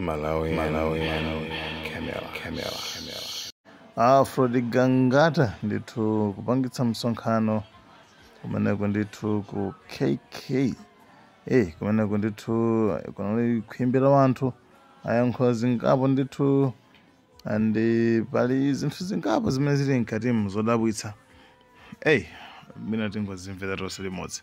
Malawi Camera. Afrodi Gangata ndithu kupangitsa msonkhano kumeneko ndithu ku KK kumeneko ndithu kunali kuimbira wanthu ayankhola zingapo ndithu andi pali zinthu zingapo zimene zili mkatimu zodabwitsa mina tingozimvera tonse limodzi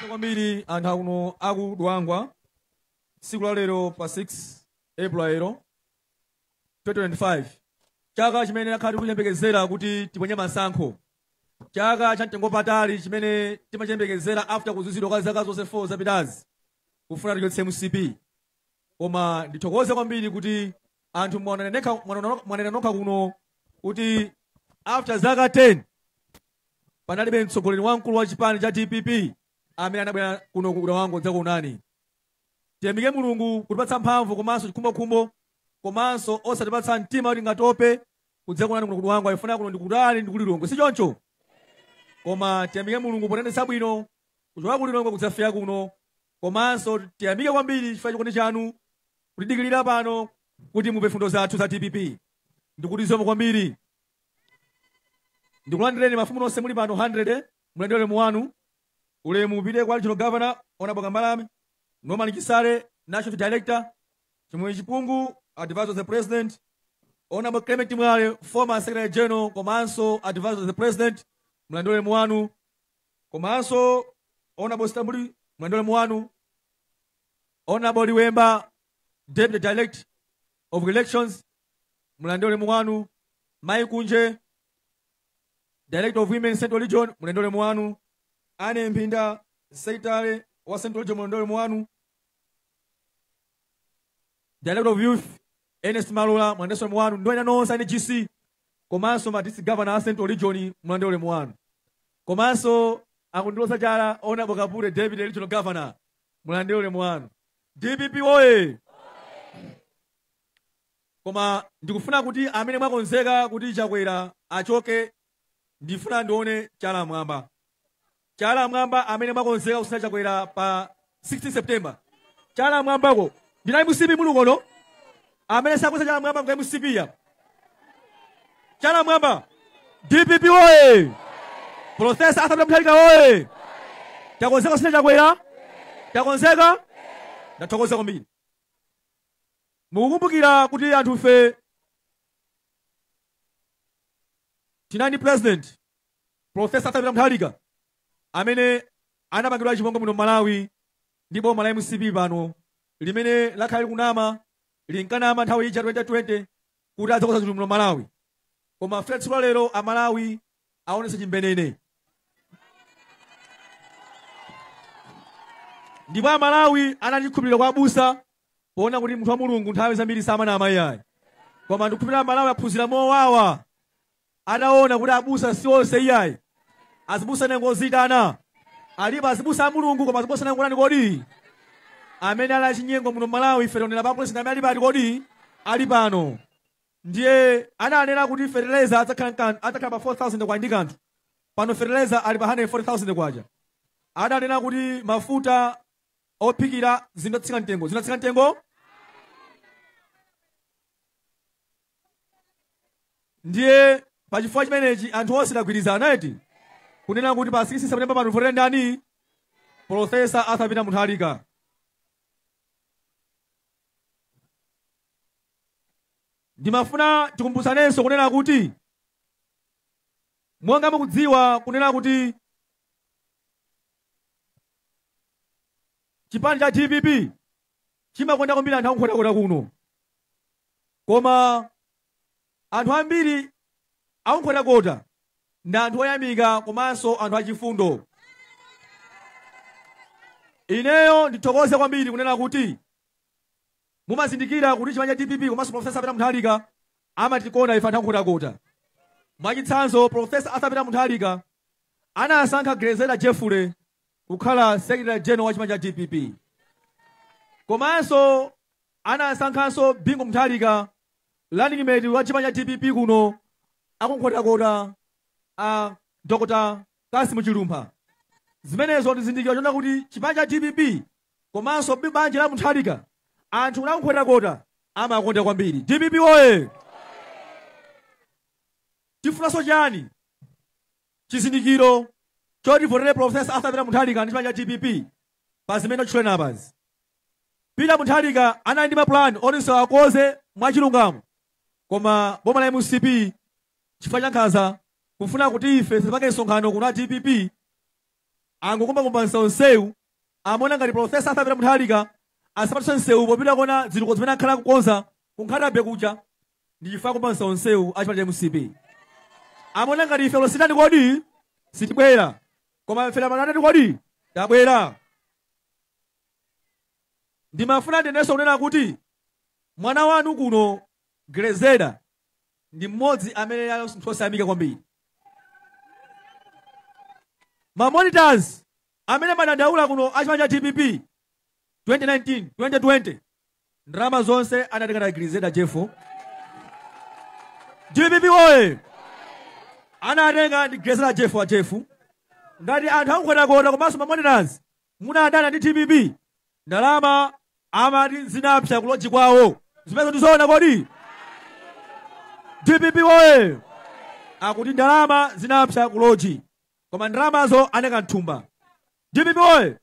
kwambiri anthu akuno akudwangwa tsiku la lero pa 6 April 2025 chaka chimene akhati kuchembekezera kuti tiponye masankho chaka cha mtengo patali chimene timachembekezera after kuzuzidwa kwa zaka zonse 4 zapitazi kufuna tichotse MCP. Koma ndithokoze kwambiri kuti anthu mwanena nokha kuno kuti after zaka 10 panalibe mtsogoleri wamkulu wa chipani cha DPP amene anabwera kuno kudwangwa dzakunani. Tiyamike Mulungu kutipatsa mphamvu komanso chikhumbokhumbo komanso osatipatsa mtima kuti ngatope kudzakunani kuno kudwangwa ifuna kuno ndikutali ndikulilongwe si choncho. Koma tiyamike Mulungu potendetsa bwino kuchoka kulilongwe kudzafika kuno komanso tiyamike kwambiri chifukwa chikondi chanu kutidikirira pano kuti mupe fundo zathu za DPP. Ndikutizoma kwambiri. Ndikulandireni mafumu nonse muli pano 100 mulandire muwanu ulemu upite kwa Regional Governor Honorable Kambalame Norman Kisale National Director Chimwe Chipungu Advisor of the President Honorable Clement Mwale Former Secretary General komanso Advisor of the President mulandire muwanu komanso Honorable Stambuli mulandire muwanu Honorable Liwemba Deputy Director of Elections mulandire muwanu Mai Kunje Director of Women Central Region mulandire muwanu Ane Mpinda Secretary wa Central Region mulandire muwanu Director of Youth Ernest Malula mulandire muwanu ndoina nonse ani GC komanso ma District Governor Central Region mulandire muwanu komanso akundilosa chala Honorable Kapule Deputy Regional Governor mulandire muwanu DPP oye. Koma ndikufuna kuti amene mwakonzeka kuti chakwera achoke ndifuna ndione chala mwamba. Chala mwamba amene mwakonzeka kusina chakwera pa 16 September. Chala mwambako ndinali MCP mulukono amene sakonza chala mwamba kwa MCP ya. Chala mwamba DPP oye. Professor Arthur Mutharika oye. Chakonzeka kusina chakwera? Chakonzeka? Ndathokoza kwambiri. Mukukumbukira kuti anthu ife tinani president Professor Arthur Mutharika amene anapangidwa chipongwe muno Malawi ndi boma la MCP pano limene lakhala kunama linkanama nthawi ija 2020 kuti adzakoza zinthu muno Malawi. Koma tsiku lero a Malawi aonese chimbenene. Ndipo a Malawi anatikhulupirira kwa abusa poona kuti munthu wa Mulungu nthawi zambiri samana amayi ayi. Koma ndikukhulupirira Malawi aphunzira mowawa. Adaona kuti abusa si onse iyayi. Azibusa nengozitana. Alipo azibusa a Mulungu koma azibusa nengolani kodi. Amene ali achinyengo muno Malawi ife tonera pa president amene ali kodi ali pano. Ndiye ananena kuti fertilizer adzakhala pa 4,000 kwa ndi kanthu. Pano fertilizer ali pa 140,000 kwacha. Adanena kuti mafuta ophikira zinatsika mtengo. Ndiye pachifukwa chimenechi anthu onse agwirizana eti kunena kuti pa 6 September pano votere ndani Professor Arthur Mutharika. Ndimafuna tikumbutsanenso kunena kuti monga mukudziwa kunena kuti chipani cha DPP chimakonda kwambiri anthu akukhotakota kuno. Koma anthu ambiri akukhotakota ndi anthu oyamika komanso anthu achifundo. Ineyo ndithokoze kwambiri kunena kuti mumazindikira kuti chipani cha DPP komanso Professor Arthur Mutharika amatikonda ife anthu akukhotakota. Mwachitsanzo Professor Arthur Mutharika anasankha Grezela Jeffrey kukhala Secretary General wa chipani cha DPP. Komanso anasankhanso Bingu Mutharika running mate wa chipani cha DPP kuno akukhotakota a Dr. Kassim Chilumpha. Zimenezo ndizindikira chona kuti chipani cha DPP komanso banja la Mutharika anthu akukhotakota amakonda kwambiri. DPP oye! Tifunaso chani? Chizindikiro choti votere Profesa Arthur Peter Mutharika ndi chipani cha DPP pazimene tchuleni apazi. Peter Mutharika anali ndi mapulani onse akoze mwachilungamo, koma boma la MCP chifukwa cha nkhanza kufuna kuti ife tipake msonkhano kuna DPP angokumba nsewu amona ngati Profesa Arthur Peter Mutharika asapatsa nsewu popita kona zinthu zimene akhala kukonza kunkhatabe kucha ndi chifukwa kumba nsewu achipani cha MCP. Amona ngati ife lositani kodi sitibwera, koma ife lamanati kodi tabwera. Ndimafuna ndineso kunena kuti mwana wanu kuno Grezeda ndi mmodzi amene yosayamika kwambiri. Ma monitors amene madandaula kuno achipani cha DPP 2019 2020 ndalama zonse anatenga Grezeda Jeffo. DPP oye! Anatenga ndi Grezeda Jeffo wa Jeffu. Ngati anthu akukotakota komanso ma monitors munadana ndi DPP ndalama amati zinapsa kuloji kwawo. Zimenezo ndizoona kodi? DPP oye! Akuti ndalama zinapsa kuloji, koma ndalamazo aneka nthumba. DPP oye!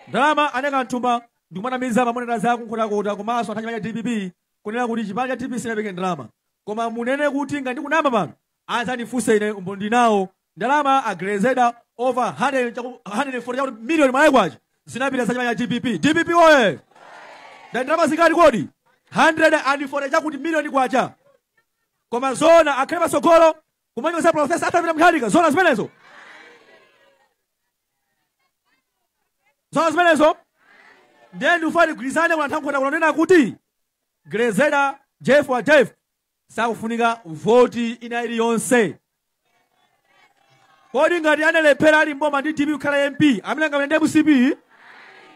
Ndalama aneka nthumba ndikumaniza ma monitors akukotakota komanso anthu achipani cha DPP kunena kuti chipani cha DPP sinapeke ndalama. Koma munene kuti ngati kunama pano azandifunse ine umbondi nawo ndalama Grezeda over 140 million malaikwachi zinapita za chipani cha DPP. DPP oye! Ndalama zingati kodi? 140 chakuti million kwacha. Koma zona akhale pasogolo kumanyoza Profesa Arthur Peter Mutharika. Zona zimenezo? Zona zimenezo? Ndiye ndifuna tigwirizane kuna anthu kunena kuti Grezeda Jeffo wa Jeffu sakufunika voti ina iliyonse. Kodi ngati analephera ali mboma ndi DPP kukhala MP amene angamene MCP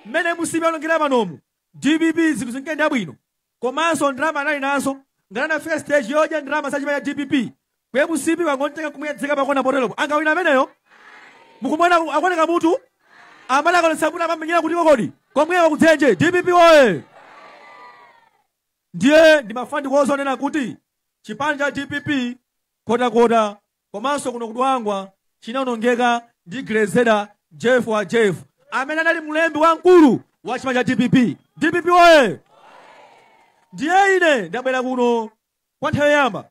mmene MCP alongera panomu DPP zinthu zinkenda bwino, komanso ndalama anali nazo ngati anafika stage yodya ndalama za chipani cha DPP kwe MCP wangotenga kumuyedzeka pakona poteropo angawina ameneyo. Mukumona akoneka mutu amene akonesa mutu amamenyera kuti kodi komwewa kudzenje. DPP oye! Ndiye ndimafuna ndikuwuzonena kuti chipani cha DPP kotakota komanso kuno kudwangwa chinawonongeka ndi Grezeda Jeffo wa Jeffu amene anali mlembi wamkulu wa chipani cha DPP. DPP oye! Ndiye ine ndabwera kuno kwa nthawi yoyamba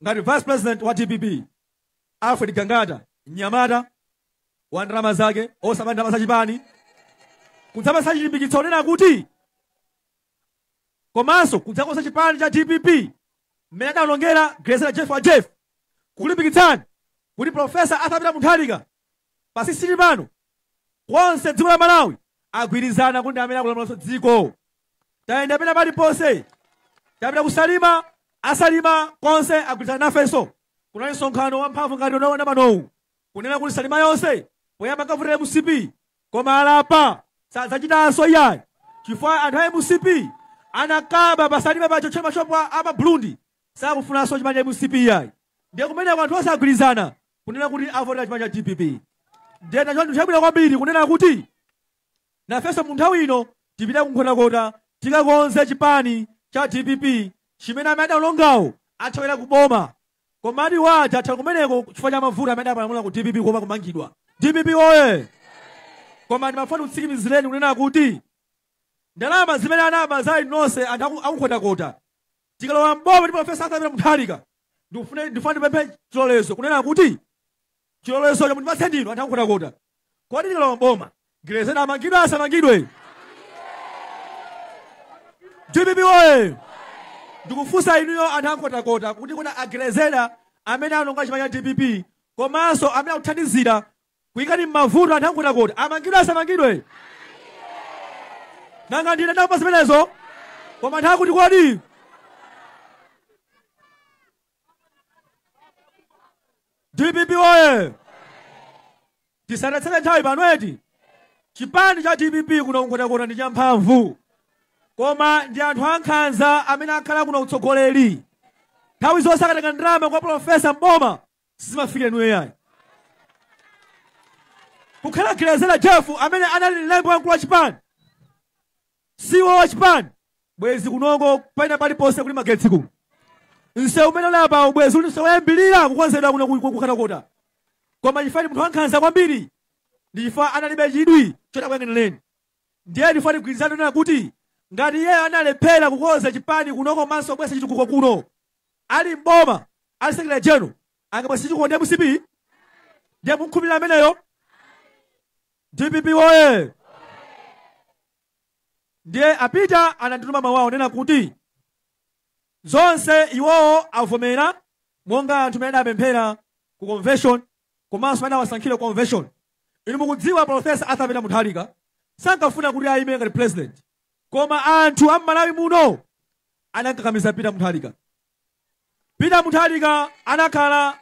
ngati Vice President wa DPP Alfred Gangata Nyamata wa ndalama zake osama ndalama za chipani kudzapasa chilimbikitso onena kuti komanso kudzakosa chipani cha DPP mmene adawonongera Grezeda Jeffo wa Jeffu kulimbikitsani kuti Profesa Arthur Peter Mutharika pasisiti pano konse dziko la Malawi agwirizana kuti amene akulamula dziko. Tayenda pena paliponse, tapita kusalima asalima konse agwirizana nafenso. Kunali msonkhano wamphamvu ngati unaona panowu kunena kuti salima yonse poyamba kavutira MCP koma alapa sadzachitanso iyayi chifukwa anthu a MCP anakaba pasalima pacho chema chopo ama Burundi sakufunanso chipani cha MCP iyayi. Ndiye kumeneko anthu onse agwirizana kunena kuti avotera chipani cha DPP. Ndiye nachoncho chabwino kwambiri kunena kuti nafenso mu nthawi ino tipita kunkhotakota tikakonze chipani cha DPP chimene amene adawonongawo athawira kuboma komati waja atha kumeneko chifukwa cha mavuto amene amalamula ku DPP koma kumangidwa. DPP oye! Koma ndimafuna kutsikimizireni kunena kuti ndalama zimene anaba zali nonse anthu akunkhotakota tikalowa mboma ndi Profesa Arthur Peter Mutharika ndifuna ndipemphe chilolezo kunena kuti chilolezo chomwe ndipatse ndinu anthu akunkhotakota kodi tikalowa mboma Grezeda amangidwe asamangidwe? DPP oye! Ndikufunsa inuyo anthu akunkhotakota kuti kuna Grezeda amene anonga chipani cha DPP komanso amene akuthandizira kuyikani m'mavuto anthu akunkhotakota amangidwe asamangidwe? Nanga ndine ndapasa zimenezo koma anthu akuti kodi DPP oye! Tisanetsere nthawi panoeti chipani cha DPP kuno kunkhotakota ndi champhamvu koma ndi anthu ankhanza amene akhala kuno utsogoleri. Nthawi zonse akatenga ndalama kwa Profesa mboma sizimafikira inuyo yayi. Kukhala Grezeda Jeffu amene anali mlembi wamkulu wa chipani siwo wa chipani bwezi kunoko paina paliponse kuli magetsi kuno. Nsewu umene ulapa ubwezi uli nsewu yambilira kukonzedwa kuno kukhatakota. Koma chifukwa munthu wankhanza kwambiri ndi chifukwa analibe chidwi chotakuyang'anireni. Ndiye ndifuna tigwirizane nena kuti ngati iye analephera kukonza chipani kunoko komanso bwesa chitukuko kuno, ali mboma, ali sekretary general, angabwesa chitukuko ndiye MCP, ndiye mukhulupirira ameneyo. DPP woye! Ndiye apita anandituma mawu nena kuti zonse iwowo avomera monga anthu amene apemphera ku convention komanso amene awasankhira convention. Inu mukudziwa Professor Arthur Peter Mutharika sankafuna kuti ayime ngati president, koma anthu a Malawi muno anakakamiza Peter Mutharika. Peter Mutharika anakhala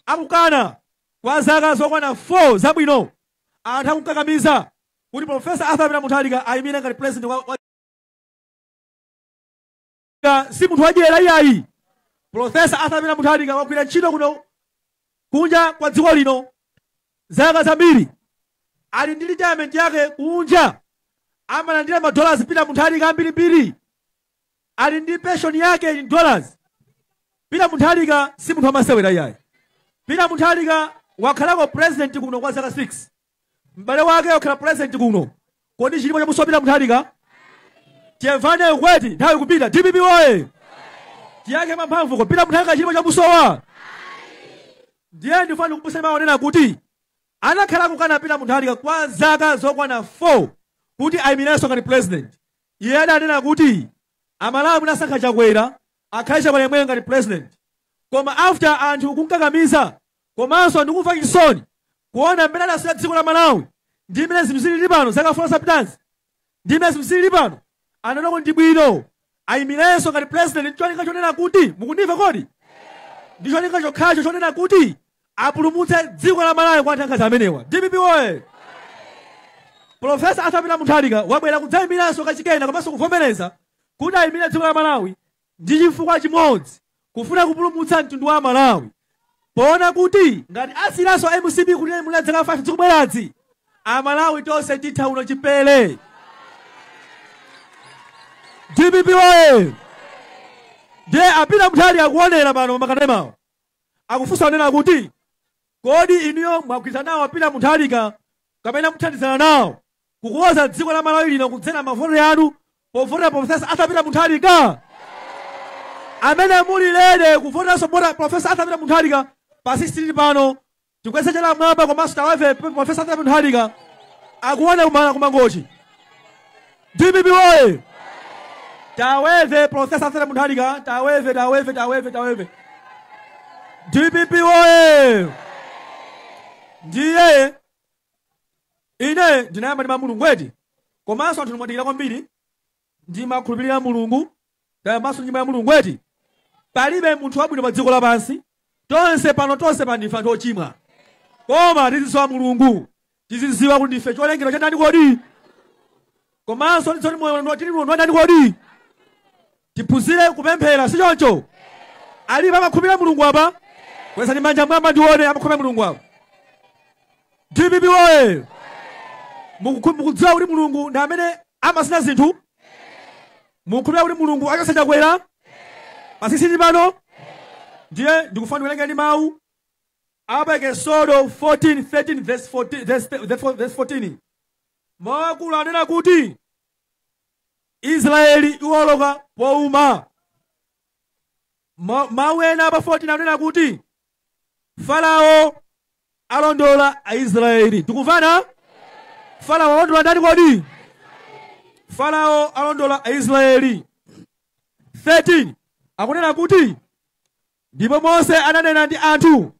akukana kwa zaka zokwana 4 zabwino, anthu akukakamiza kuti Professor Arthur Peter Mutharika ayimire ngati president wa si munthu wadyera iyayi. Professor Arthur Peter Mutharika wagwira ntchito kuno kunja kwa dziko lino zaka zambiri, ali ndi retirement yake kunja, amalandira $, Peter Mutharika ambirimbiri, ali ndi pension yake in dollars. Peter Mutharika si munthu wamasewera iyayi. Peter Mutharika wakhalako president kuno kwa zaka 6, m'bale wake wakhala president kuno. Kodi chilipo chamusowa Peter Mutharika? Tiemvane ukweti nthawi kupita. DPP woye! Tiyake mamphamvu ko Peter Mutharika chilipo chamusowa. Ndiye ndifuna ndikumbutse mawu onena kuti anakhala kukana Peter Mutharika kwa zaka zokwana 4 kuti ayimirenso ngati president. Iye adanena kuti Amalawi munasankha Chakwera akhale Chakwera yemweyo ngati president. Koma after anthu kunkakamiza komanso ndikumva chisoni kuona mmene adasula dziko la Malawi ndi mmene zinthu zilili pano zaka 4 zapitazi, ndi mmene zinthu zilili pano, ananoko ndi bwino ayimirenso ngati president. Ndicholinga chonena kuti mukundimva kodi? Ndicholinga chokhacho chonena kuti apulumutse dziko la Malawi kwa anthu amenewa. DPP woye! Professor Arthur Peter Mutharika wabwera kudzayimiranso kachikena komanso kuvomereza kuti ayimire dziko la Malawi ndi chifukwa chimodzi, kufuna kupulumutsa mtundu wa Malawi. Poona kuti ngati asiranso MCP kuti mula zaka 5 zikubweradzi, Amalawi tonse titha uno chipele. DPP woye! Ndiye apita Mutharika akuonera pano makanemawo akufunsa onena kuti kodi inuyo mwagwirizana nawo Peter Mutharika kapena muthandizana nawo kukonza dziko la Malawi lino kudzera mavoto yanu povotera Professor Arthur Peter Mutharika? Amene muli lede kuvoteranso Professor Arthur Peter Mutharika pa 16 pano, tikwese chala mwamba komanso taweve Professor Arthur Peter Mutharika akuona kumangochi. DPP woye! Taweve Professor Arthur Peter Mutharika, taweve. DPP woye! Ndiye ine ndinayamba ndi Mulungu eti komanso anthu ndimwadikira kwambiri ndimakhulupirira Mulungu, ndayambanso nyimbo ya Mulungu eti palibe munthu wabwino pa dziko lapansi, tonse pano tonse pandife anthu ochimwa, koma tizidziwa Mulungu, tizidziwa kuti ndife cholengedwa cha ndani kodi, komanso titsoni moyo tili moyo wa ndani kodi. Tiphunzire kupemphera si choncho? Alipo amakhulupirira Mulungu apa? Kwezani manja mwamba ndione amakhulupirira Mulungu apa. DPP woye! Mukudziwa kuti Mulungu ndi amene amasina zinthu? Mukukhulupirira kuti Mulungu achotsa Chakwera pasisiti pano? Ndiye ndikufuna ndiwerenge ndi mawu apa Exodo 14:13 verse 14. Mawu akulu anena kuti Israeli iwoloka pouma. Mawu ena apa 14 anena kuti Farao alondola Aisraeli. Tikuvana? Farao alondola ndani kodi? Farao alondola Aisraeli. 13 akunena kuti ndipo Mose ananena ndi anthu,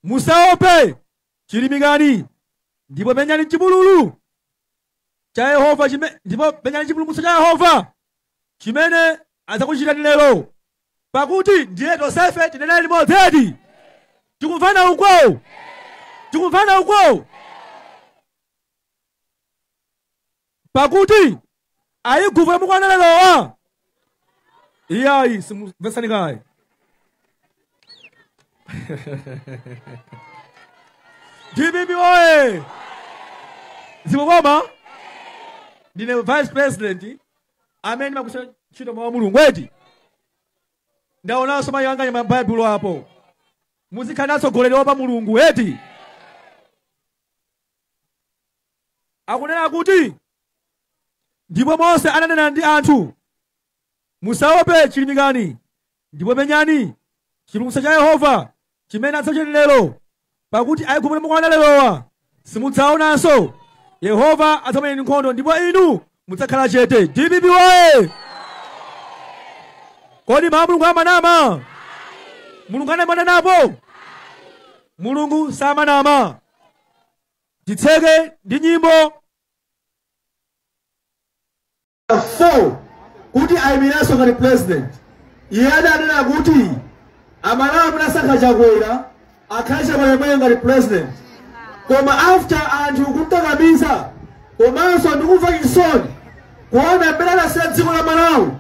musaope, chilimikani ndipo penyani chipululu cha Yehova ndipo penyani chipulumutso cha Yehova chimene adzakuchitani lero, pakuti ndiye tonsefe tinena limodzi eti. Tikumvana uko? Tikumvana uko? Pakuti Aigupto yamukwana lerowa. Iyayi simumvesani kaye. DPP woye! Zimukoma? Ndine vice president amene makusha ntchito mawu a Mulungu eti ndaonanso mayi anga nyama Baibulo hapo muzikhalanso golerewa pa Mulungu eti akunena kuti ndipo Mose ananena ndi anthu musaope chilimikani ndipo penyani chipulumutso cha Yehova chimene adzakuchitani lero pakuti Aigupto mukwana lerowa simudzaonanso Yehova adzamenyani nkhondo ndipo inu mudzakhala chete. DPP wae kodi mawu a Mulungu amanama? Mulungu anamananapo? Mulungu samanama. Titseke ndi nyimbo 4 kuti ayimiranso ngati president. Iye adanena kuti amalawi munasankha Chakwera akhale Chakwera ngati president. Koma after anthu kumkakamiza komanso ndikumva chisoni kuona mbele anasiya dziko la Malawi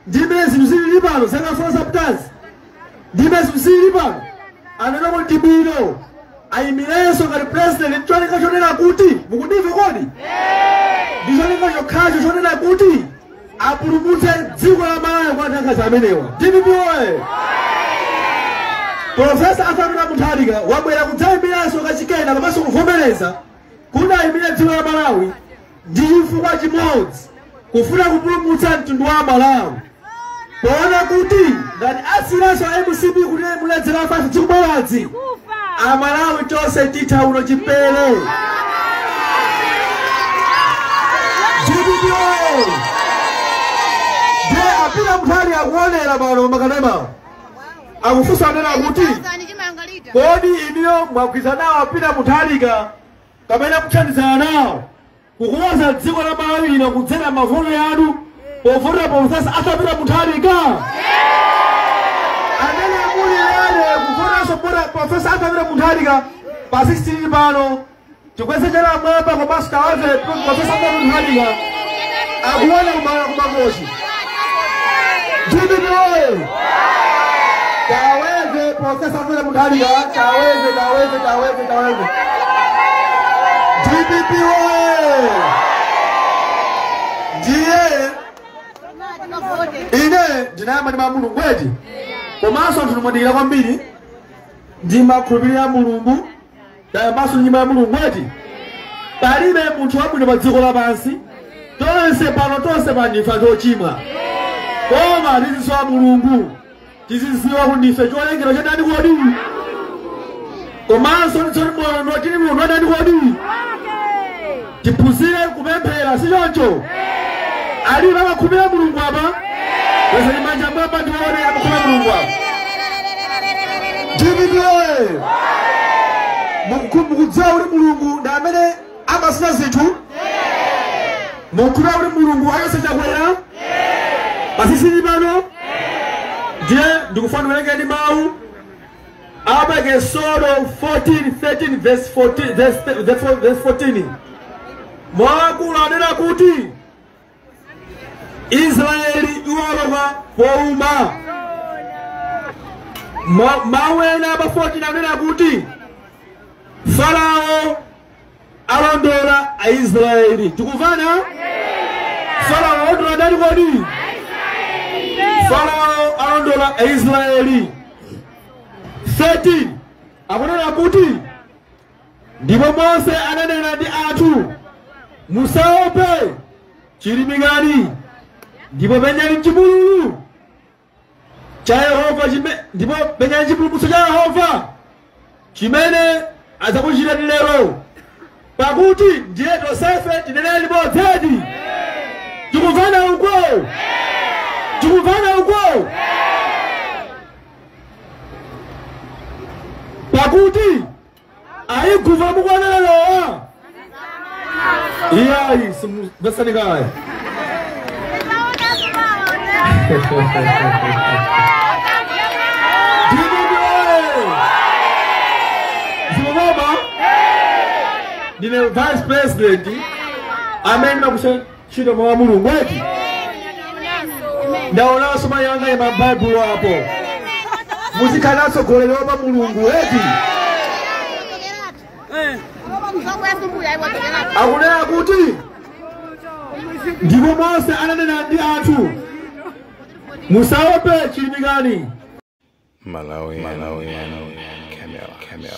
ndimene zinthu zilili pano zaka 4 zapitazi ndimene zinthu zilili pano anena kuti bwino ayimirenso ngati president. Cholinga chonena kuti mukundimva kodi? Ndi cholinga chokhacho chonena kuti apulumutse dziko la Malawi kwa anthu amenewa. DPP oye! Profesa Afamina Mutharika wabwera kudzayimiranso kachikena komanso kuvomereza kuti ayimire dziko la Malawi ndi chifukwa chimodzi kufuna kupulumutsa mtundu wa Malawi. Poona kuti ngati asiranso MCP kuti muledzera afa chikubaladzi amalawi tonse titha uno chipele. DPP oye! Je apita Mutharika akuonera pano makanema akufunsa nena kuti kodi iniyo mwagwirizana nawo apita Mutharika kapena kuthandizana nawo kukonza dziko la Malawi lino kudzera mavoto yanu povotera Profesa Afamina Mutharika? Amene muli lero kuvotanso Profesa Afamina Mutharika pa 16 pano chikweze chala mwamba komanso tawaze Profesa Afamina Mutharika akuona kumakochi. DPP oye! Taweze Profesa Afamina Mutharika, taweze. DPP oye! Ndiye ine ndinayamba ndi Mulungu eti komanso anthu ndimwadikira kwambiri ndimakhulupirira Mulungu tayambanso nyimbo ya Mulungu eti palibe munthu wabwino pa dziko lapansi tonse pano tonse pandife ochimwa koma tizisowa Mulungu tiziziwa kuti ndife cholengedwa cha ndani kodi komanso nditsoni moyo tili Mulungu wa ndani kodi tiphunzire kupemphera si choncho alipo amakhulupirira Mulungu apa kwezani manja mwamba ndione amakhulupirira Mulungu apa. DPP oye! Mukudziwa kuti Mulungu ndi amene amasina zinthu? Mukudziwa kuti Mulungu ayesa Chakwera? Pasisini pano? Ndiye ndikufuna kuwerengeni mawu apa Exodo 14:13 verse 14. Mwakulu anena kuti Israeli iwaloka pouma. Mawu ena apa 14 anena kuti Farao alondola Aisraeli. Tikuvana? Farao alondola ndani kodi? Farao alondola Aisraeli. 13 akunena kuti ndipo Mose ananena ndi anthu musaope chilimikani ndipo penyani chipululu cha Yehova ndipo penyani chipulumutso cha Yehova chimene adzakuchitani lero pakuti ndiye tonsefe tinene limodzi eti. Tikuvana uko? Tikuvana uko? Pakuti Aigupto mukwana lerowa iyayi simuvesani kaya. Ndine vice president amene makuchita mawu a Mulungu eti ndaonanso mayi anga ima Baibulo apo muzikhalanso golerewa pa Mulungu eti akunena kuti ndipo Mose ananena ndi anthu musaope chilimikani. Malawi, Camera.